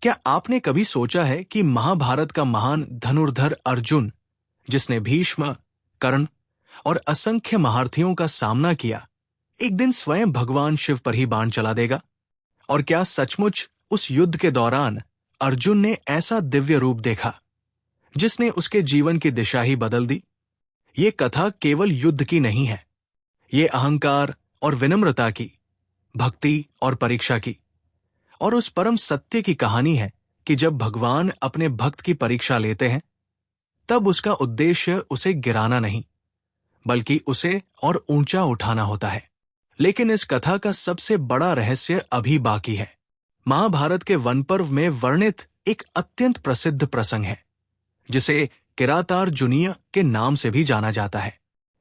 क्या आपने कभी सोचा है कि महाभारत का महान धनुर्धर अर्जुन, जिसने भीष्म, कर्ण और असंख्य महारथियों का सामना किया, एक दिन स्वयं भगवान शिव पर ही बाण चला देगा? और क्या सचमुच उस युद्ध के दौरान अर्जुन ने ऐसा दिव्य रूप देखा जिसने उसके जीवन की दिशा ही बदल दी? ये कथा केवल युद्ध की नहीं है, ये अहंकार और विनम्रता की, भक्ति और परीक्षा की, और उस परम सत्य की कहानी है कि जब भगवान अपने भक्त की परीक्षा लेते हैं, तब उसका उद्देश्य उसे गिराना नहीं, बल्कि उसे और ऊंचा उठाना होता है। लेकिन इस कथा का सबसे बड़ा रहस्य अभी बाकी है। महाभारत के वन पर्व में वर्णित एक अत्यंत प्रसिद्ध प्रसंग है, जिसे किरातार्जुनीय के नाम से भी जाना जाता है।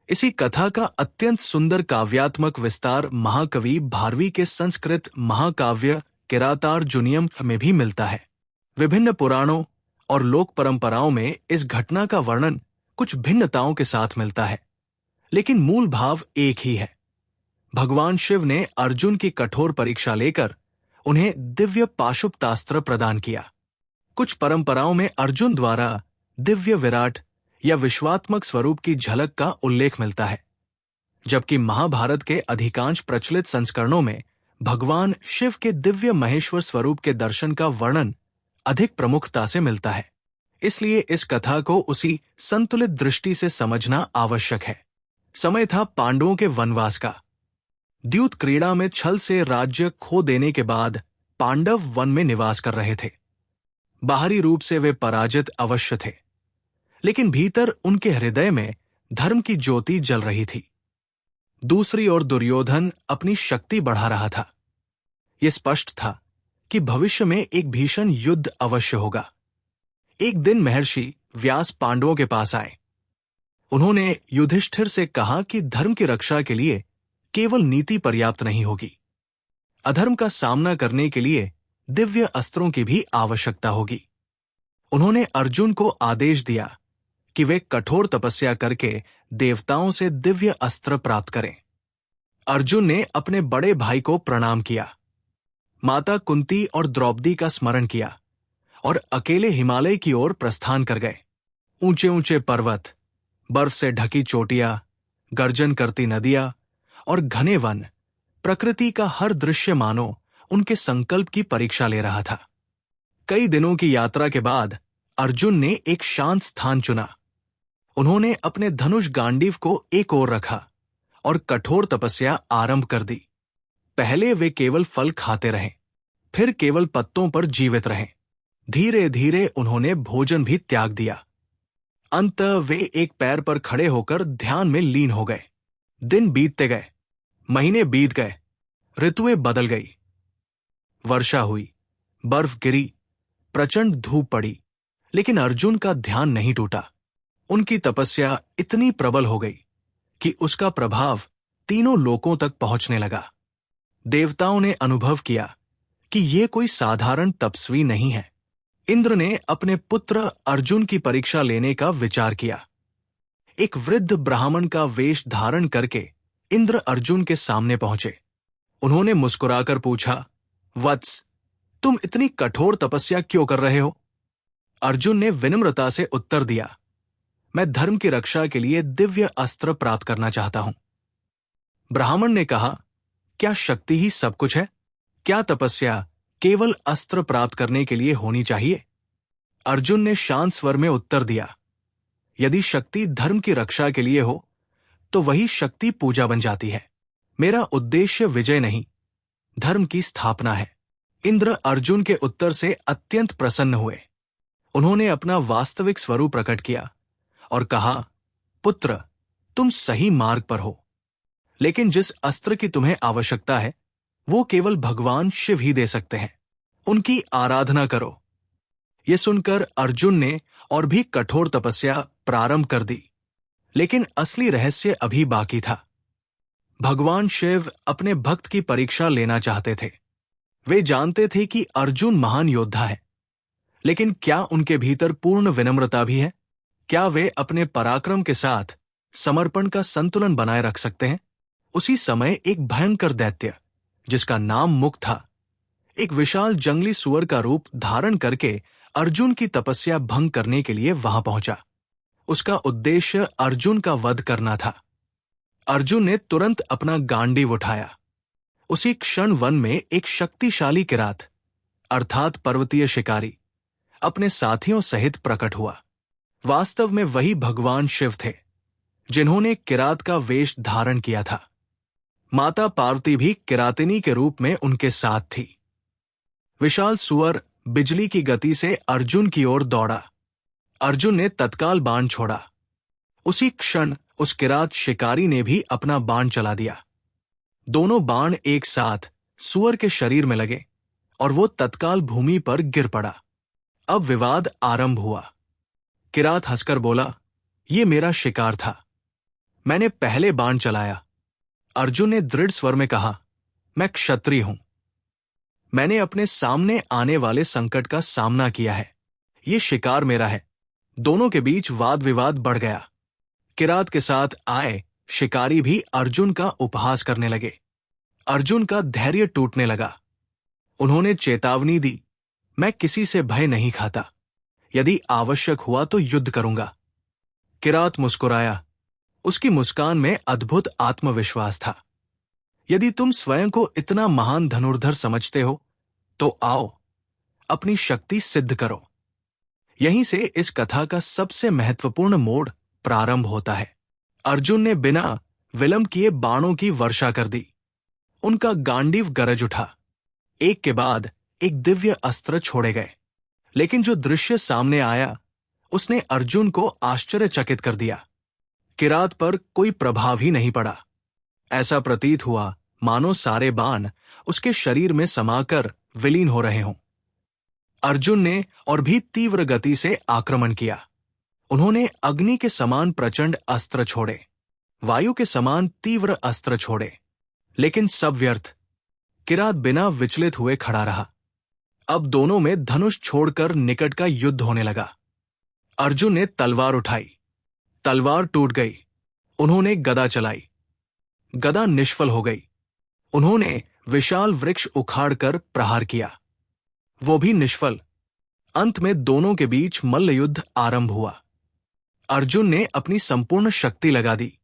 इसी कथा का अत्यंत सुंदर काव्यात्मक विस्तार महाकवि भारवी के संस्कृत महाकाव्य किरातार्जुनीयम में भी मिलता है। विभिन्न पुराणों और लोक परंपराओं में इस घटना का वर्णन कुछ भिन्नताओं के साथ मिलता है, लेकिन मूल भाव एक ही है। भगवान शिव ने अर्जुन की कठोर परीक्षा लेकर उन्हें दिव्य पाशुपतास्त्र प्रदान किया। कुछ परंपराओं में अर्जुन द्वारा दिव्य विराट या विश्वात्मक स्वरूप की झलक का उल्लेख मिलता है, जबकि महाभारत के अधिकांश प्रचलित संस्करणों में भगवान शिव के दिव्य महेश्वर स्वरूप के दर्शन का वर्णन अधिक प्रमुखता से मिलता है। इसलिए इस कथा को उसी संतुलित दृष्टि से समझना आवश्यक है। समय था पांडवों के वनवास का। द्यूत क्रीड़ा में छल से राज्य खो देने के बाद पांडव वन में निवास कर रहे थे। बाहरी रूप से वे पराजित अवश्य थे, लेकिन भीतर उनके हृदय में धर्म की ज्योति जल रही थी। दूसरी ओर दुर्योधन अपनी शक्ति बढ़ा रहा था। यह स्पष्ट था कि भविष्य में एक भीषण युद्ध अवश्य होगा। एक दिन महर्षि व्यास पांडवों के पास आए। उन्होंने युधिष्ठिर से कहा कि धर्म की रक्षा के लिए केवल नीति पर्याप्त नहीं होगी। अधर्म का सामना करने के लिए दिव्य अस्त्रों की भी आवश्यकता होगी। उन्होंने अर्जुन को आदेश दिया कि वे कठोर तपस्या करके देवताओं से दिव्य अस्त्र प्राप्त करें। अर्जुन ने अपने बड़े भाई को प्रणाम किया, माता कुंती और द्रौपदी का स्मरण किया और अकेले हिमालय की ओर प्रस्थान कर गए। ऊंचे ऊंचे पर्वत, बर्फ से ढकी चोटियां, गर्जन करती नदियां और घने वन, प्रकृति का हर दृश्य मानो उनके संकल्प की परीक्षा ले रहा था। कई दिनों की यात्रा के बाद अर्जुन ने एक शांत स्थान चुना। उन्होंने अपने धनुष गांडीव को एक ओर रखा और कठोर तपस्या आरंभ कर दी। पहले वे केवल फल खाते रहे, फिर केवल पत्तों पर जीवित रहे। धीरे धीरे उन्होंने भोजन भी त्याग दिया। अंततः वे एक पैर पर खड़े होकर ध्यान में लीन हो गए। दिन बीतते गए, महीने बीत गए, ऋतुएं बदल गई। वर्षा हुई, बर्फ गिरी, प्रचंड धूप पड़ी, लेकिन अर्जुन का ध्यान नहीं टूटा। उनकी तपस्या इतनी प्रबल हो गई कि उसका प्रभाव तीनों लोकों तक पहुंचने लगा। देवताओं ने अनुभव किया कि ये कोई साधारण तपस्वी नहीं है। इंद्र ने अपने पुत्र अर्जुन की परीक्षा लेने का विचार किया। एक वृद्ध ब्राह्मण का वेश धारण करके इंद्र अर्जुन के सामने पहुंचे। उन्होंने मुस्कुराकर पूछा, वत्स, तुम इतनी कठोर तपस्या क्यों कर रहे हो? अर्जुन ने विनम्रता से उत्तर दिया, मैं धर्म की रक्षा के लिए दिव्य अस्त्र प्राप्त करना चाहता हूं। ब्राह्मण ने कहा, क्या शक्ति ही सब कुछ है? क्या तपस्या केवल अस्त्र प्राप्त करने के लिए होनी चाहिए? अर्जुन ने शांत स्वर में उत्तर दिया, यदि शक्ति धर्म की रक्षा के लिए हो तो वही शक्ति पूजा बन जाती है। मेरा उद्देश्य विजय नहीं, धर्म की स्थापना है। इंद्र अर्जुन के उत्तर से अत्यंत प्रसन्न हुए। उन्होंने अपना वास्तविक स्वरूप प्रकट किया और कहा, पुत्र, तुम सही मार्ग पर हो, लेकिन जिस अस्त्र की तुम्हें आवश्यकता है वो केवल भगवान शिव ही दे सकते हैं। उनकी आराधना करो। ये सुनकर अर्जुन ने और भी कठोर तपस्या प्रारंभ कर दी, लेकिन असली रहस्य अभी बाकी था। भगवान शिव अपने भक्त की परीक्षा लेना चाहते थे। वे जानते थे कि अर्जुन महान योद्धा है, लेकिन क्या उनके भीतर पूर्ण विनम्रता भी है? क्या वे अपने पराक्रम के साथ समर्पण का संतुलन बनाए रख सकते हैं? उसी समय एक भयंकर दैत्य, जिसका नाम मुक था, एक विशाल जंगली सुअर का रूप धारण करके अर्जुन की तपस्या भंग करने के लिए वहां पहुंचा। उसका उद्देश्य अर्जुन का वध करना था। अर्जुन ने तुरंत अपना गांडीव उठाया। उसी क्षण वन में एक शक्तिशाली किरात अर्थात पर्वतीय शिकारी अपने साथियों सहित प्रकट हुआ। वास्तव में वही भगवान शिव थे जिन्होंने किरात का वेश धारण किया था। माता पार्वती भी किरातिनी के रूप में उनके साथ थी। विशाल सुअर बिजली की गति से अर्जुन की ओर दौड़ा। अर्जुन ने तत्काल बाण छोड़ा। उसी क्षण उस किरात शिकारी ने भी अपना बाण चला दिया। दोनों बाण एक साथ सुअर के शरीर में लगे और वो तत्काल भूमि पर गिर पड़ा। अब विवाद आरंभ हुआ। किरात हंसकर बोला, "ये मेरा शिकार था, मैंने पहले बाण चलाया।" अर्जुन ने दृढ़ स्वर में कहा, "मैं क्षत्रिय हूं, मैंने अपने सामने आने वाले संकट का सामना किया है, ये शिकार मेरा है।" दोनों के बीच वाद विवाद बढ़ गया। किरात के साथ आए शिकारी भी अर्जुन का उपहास करने लगे। अर्जुन का धैर्य टूटने लगा। उन्होंने चेतावनी दी, "मैं किसी से भय नहीं खाता, यदि आवश्यक हुआ तो युद्ध करूंगा।" किरात मुस्कुराया। उसकी मुस्कान में अद्भुत आत्मविश्वास था। "यदि तुम स्वयं को इतना महान धनुर्धर समझते हो तो आओ, अपनी शक्ति सिद्ध करो।" यहीं से इस कथा का सबसे महत्वपूर्ण मोड़ प्रारंभ होता है। अर्जुन ने बिना विलंब किए बाणों की वर्षा कर दी। उनका गांडीव गरज उठा। एक के बाद एक दिव्य अस्त्र छोड़े गए। लेकिन जो दृश्य सामने आया उसने अर्जुन को आश्चर्यचकित कर दिया। किरात पर कोई प्रभाव ही नहीं पड़ा। ऐसा प्रतीत हुआ मानो सारे बाण उसके शरीर में समाकर विलीन हो रहे हों। अर्जुन ने और भी तीव्र गति से आक्रमण किया। उन्होंने अग्नि के समान प्रचंड अस्त्र छोड़े, वायु के समान तीव्र अस्त्र छोड़े, लेकिन सब व्यर्थ। किरात बिना विचलित हुए खड़ा रहा। अब दोनों में धनुष छोड़कर निकट का युद्ध होने लगा। अर्जुन ने तलवार उठाई, तलवार टूट गई। उन्होंने गदा चलाई, गदा निष्फल हो गई। उन्होंने विशाल वृक्ष उखाड़कर प्रहार किया, वो भी निष्फल। अंत में दोनों के बीच मल्लयुद्ध आरंभ हुआ। अर्जुन ने अपनी संपूर्ण शक्ति लगा दी,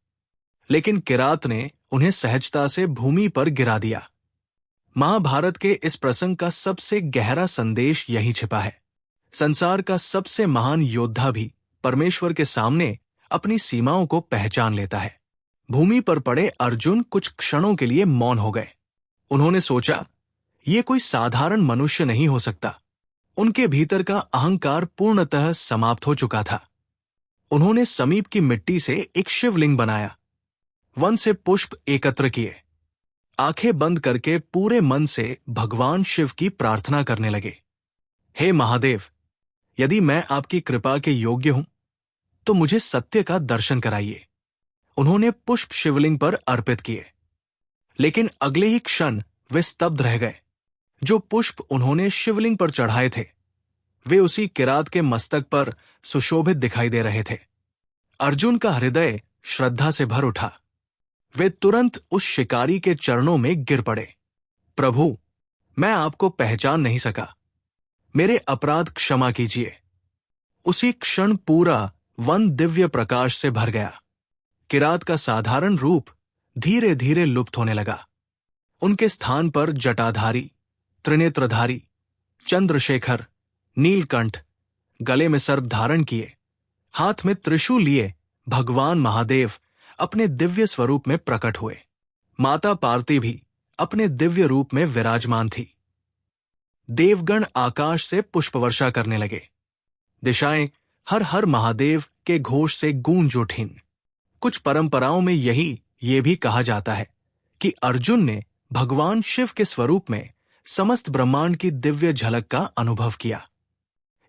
लेकिन किरात ने उन्हें सहजता से भूमि पर गिरा दिया। महाभारत के इस प्रसंग का सबसे गहरा संदेश यही छिपा है। संसार का सबसे महान योद्धा भी परमेश्वर के सामने अपनी सीमाओं को पहचान लेता है। भूमि पर पड़े अर्जुन कुछ क्षणों के लिए मौन हो गए। उन्होंने सोचा, ये कोई साधारण मनुष्य नहीं हो सकता। उनके भीतर का अहंकार पूर्णतः समाप्त हो चुका था। उन्होंने समीप की मिट्टी से एक शिवलिंग बनाया, वन से पुष्प एकत्र किए, आंखें बंद करके पूरे मन से भगवान शिव की प्रार्थना करने लगे। हे महादेव, यदि मैं आपकी कृपा के योग्य हूं तो मुझे सत्य का दर्शन कराइए। उन्होंने पुष्प शिवलिंग पर अर्पित किए, लेकिन अगले ही क्षण वे स्तब्ध रह गए। जो पुष्प उन्होंने शिवलिंग पर चढ़ाए थे वे उसी किरात के मस्तक पर सुशोभित दिखाई दे रहे थे। अर्जुन का हृदय श्रद्धा से भर उठा। वे तुरंत उस शिकारी के चरणों में गिर पड़े। प्रभु, मैं आपको पहचान नहीं सका, मेरे अपराध क्षमा कीजिए। उसी क्षण पूरा वन दिव्य प्रकाश से भर गया। किरात का साधारण रूप धीरे धीरे लुप्त होने लगा। उनके स्थान पर जटाधारी, त्रिनेत्रधारी, चंद्रशेखर, नीलकंठ, गले में सर्प धारण किए, हाथ में त्रिशूल लिए भगवान महादेव अपने दिव्य स्वरूप में प्रकट हुए। माता पार्वती भी अपने दिव्य रूप में विराजमान थी। देवगण आकाश से पुष्पवर्षा करने लगे। दिशाएं हर हर महादेव के घोष से गूंज उठीं। कुछ परंपराओं में ये भी कहा जाता है कि अर्जुन ने भगवान शिव के स्वरूप में समस्त ब्रह्मांड की दिव्य झलक का अनुभव किया।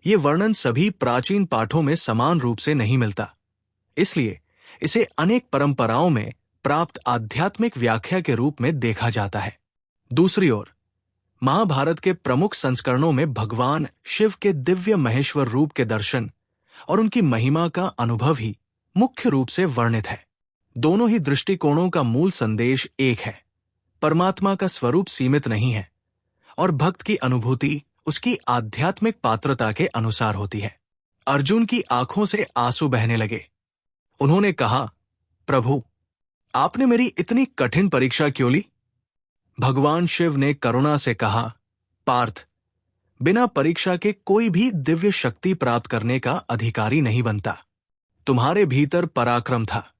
ये वर्णन सभी प्राचीन पाठों में समान रूप से नहीं मिलता, इसलिए इसे अनेक परंपराओं में प्राप्त आध्यात्मिक व्याख्या के रूप में देखा जाता है। दूसरी ओर महाभारत के प्रमुख संस्करणों में भगवान शिव के दिव्य महेश्वर रूप के दर्शन और उनकी महिमा का अनुभव ही मुख्य रूप से वर्णित है। दोनों ही दृष्टिकोणों का मूल संदेश एक है, परमात्मा का स्वरूप सीमित नहीं है और भक्त की अनुभूति उसकी आध्यात्मिक पात्रता के अनुसार होती है। अर्जुन की आंखों से आंसू बहने लगे। उन्होंने कहा, प्रभु, आपने मेरी इतनी कठिन परीक्षा क्यों ली? भगवान शिव ने करुणा से कहा, पार्थ, बिना परीक्षा के कोई भी दिव्य शक्ति प्राप्त करने का अधिकारी नहीं बनता। तुम्हारे भीतर पराक्रम था,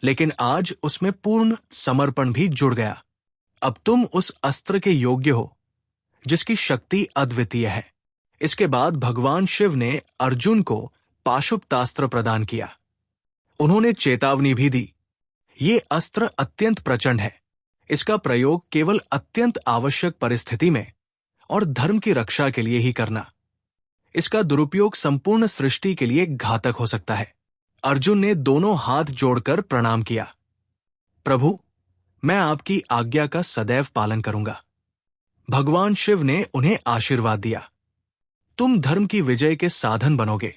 लेकिन आज उसमें पूर्ण समर्पण भी जुड़ गया। अब तुम उस अस्त्र के योग्य हो जिसकी शक्ति अद्वितीय है। इसके बाद भगवान शिव ने अर्जुन को पाशुपतास्त्र प्रदान किया। उन्होंने चेतावनी भी दी, ये अस्त्र अत्यंत प्रचंड है। इसका प्रयोग केवल अत्यंत आवश्यक परिस्थिति में और धर्म की रक्षा के लिए ही करना। इसका दुरुपयोग संपूर्ण सृष्टि के लिए घातक हो सकता है। अर्जुन ने दोनों हाथ जोड़कर प्रणाम किया। प्रभु, मैं आपकी आज्ञा का सदैव पालन करूंगा। भगवान शिव ने उन्हें आशीर्वाद दिया, तुम धर्म की विजय के साधन बनोगे।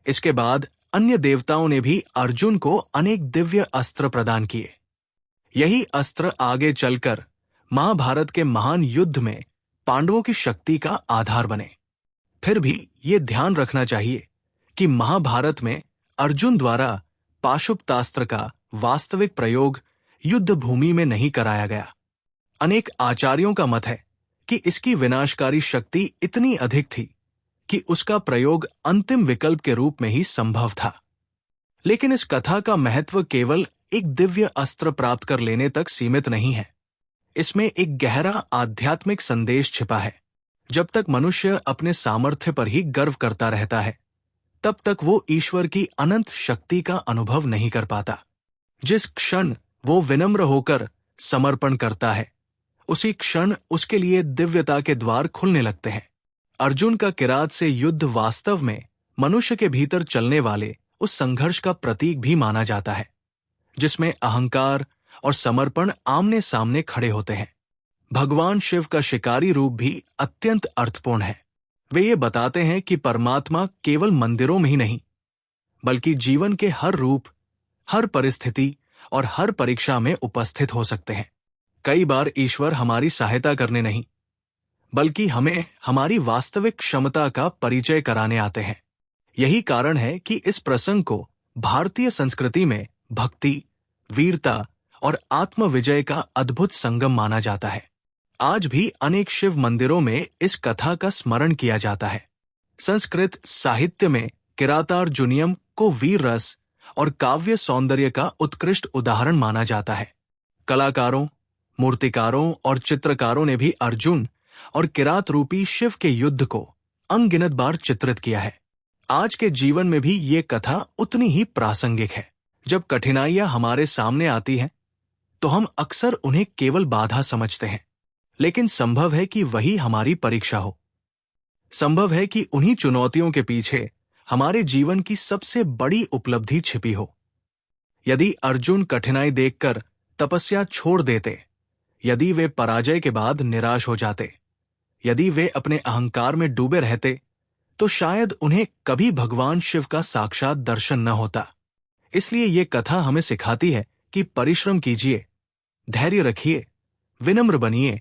इसके बाद अन्य देवताओं ने भी अर्जुन को अनेक दिव्य अस्त्र प्रदान किए। यही अस्त्र आगे चलकर महाभारत के महान युद्ध में पांडवों की शक्ति का आधार बने। फिर भी ये ध्यान रखना चाहिए कि महाभारत में अर्जुन द्वारा पाशुपतास्त्र का वास्तविक प्रयोग युद्ध भूमि में नहीं कराया गया। अनेक आचार्यों का मत है कि इसकी विनाशकारी शक्ति इतनी अधिक थी कि उसका प्रयोग अंतिम विकल्प के रूप में ही संभव था। लेकिन इस कथा का महत्व केवल एक दिव्य अस्त्र प्राप्त कर लेने तक सीमित नहीं है। इसमें एक गहरा आध्यात्मिक संदेश छिपा है। जब तक मनुष्य अपने सामर्थ्य पर ही गर्व करता रहता है, तब तक वो ईश्वर की अनंत शक्ति का अनुभव नहीं कर पाता। जिस क्षण वो विनम्र होकर समर्पण करता है, उसी क्षण उसके लिए दिव्यता के द्वार खुलने लगते हैं। अर्जुन का किरात से युद्ध वास्तव में मनुष्य के भीतर चलने वाले उस संघर्ष का प्रतीक भी माना जाता है, जिसमें अहंकार और समर्पण आमने सामने खड़े होते हैं। भगवान शिव का शिकारी रूप भी अत्यंत अर्थपूर्ण है। वे ये बताते हैं कि परमात्मा केवल मंदिरों में ही नहीं, बल्कि जीवन के हर रूप, हर परिस्थिति और हर परीक्षा में उपस्थित हो सकते हैं। कई बार ईश्वर हमारी सहायता करने नहीं, बल्कि हमें हमारी वास्तविक क्षमता का परिचय कराने आते हैं। यही कारण है कि इस प्रसंग को भारतीय संस्कृति में भक्ति, वीरता और आत्मविजय का अद्भुत संगम माना जाता है। आज भी अनेक शिव मंदिरों में इस कथा का स्मरण किया जाता है। संस्कृत साहित्य में किरातार्जुनीयम को वीर रस और काव्य सौंदर्य का उत्कृष्ट उदाहरण माना जाता है। कलाकारों, मूर्तिकारों और चित्रकारों ने भी अर्जुन और किरात रूपी शिव के युद्ध को अनगिनत बार चित्रित किया है। आज के जीवन में भी ये कथा उतनी ही प्रासंगिक है। जब कठिनाइयां हमारे सामने आती हैं, तो हम अक्सर उन्हें केवल बाधा समझते हैं, लेकिन संभव है कि वही हमारी परीक्षा हो। संभव है कि उन्हीं चुनौतियों के पीछे हमारे जीवन की सबसे बड़ी उपलब्धि छिपी हो। यदि अर्जुन कठिनाई देखकर तपस्या छोड़ देते, यदि वे पराजय के बाद निराश हो जाते, यदि वे अपने अहंकार में डूबे रहते, तो शायद उन्हें कभी भगवान शिव का साक्षात दर्शन न होता। इसलिए ये कथा हमें सिखाती है कि परिश्रम कीजिए, धैर्य रखिए, विनम्र बनिए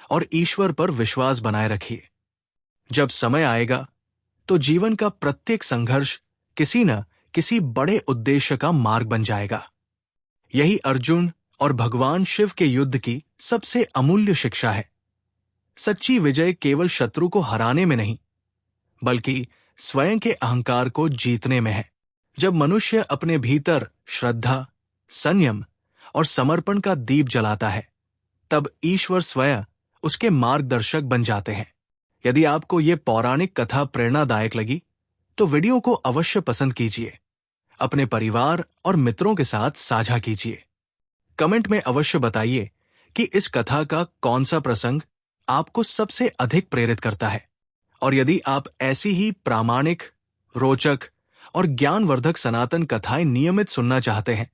और ईश्वर पर विश्वास बनाए रखिए। जब समय आएगा, तो जीवन का प्रत्येक संघर्ष किसी न किसी बड़े उद्देश्य का मार्ग बन जाएगा। यही अर्जुन और भगवान शिव के युद्ध की सबसे अमूल्य शिक्षा है। सच्ची विजय केवल शत्रु को हराने में नहीं, बल्कि स्वयं के अहंकार को जीतने में है। जब मनुष्य अपने भीतर श्रद्धा, संयम और समर्पण का दीप जलाता है, तब ईश्वर स्वयं उसके मार्गदर्शक बन जाते हैं। यदि आपको ये पौराणिक कथा प्रेरणादायक लगी, तो वीडियो को अवश्य पसंद कीजिए, अपने परिवार और मित्रों के साथ साझा कीजिए। कमेंट में अवश्य बताइए कि इस कथा का कौन सा प्रसंग आपको सबसे अधिक प्रेरित करता है। और यदि आप ऐसी ही प्रामाणिक, रोचक और ज्ञानवर्धक सनातन कथाएं नियमित सुनना चाहते हैं,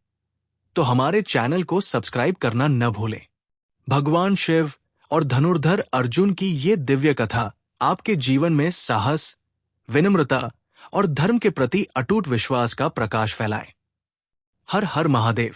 तो हमारे चैनल को सब्सक्राइब करना न भूलें। भगवान शिव और धनुर्धर अर्जुन की ये दिव्य कथा आपके जीवन में साहस, विनम्रता और धर्म के प्रति अटूट विश्वास का प्रकाश फैलाए। हर हर महादेव।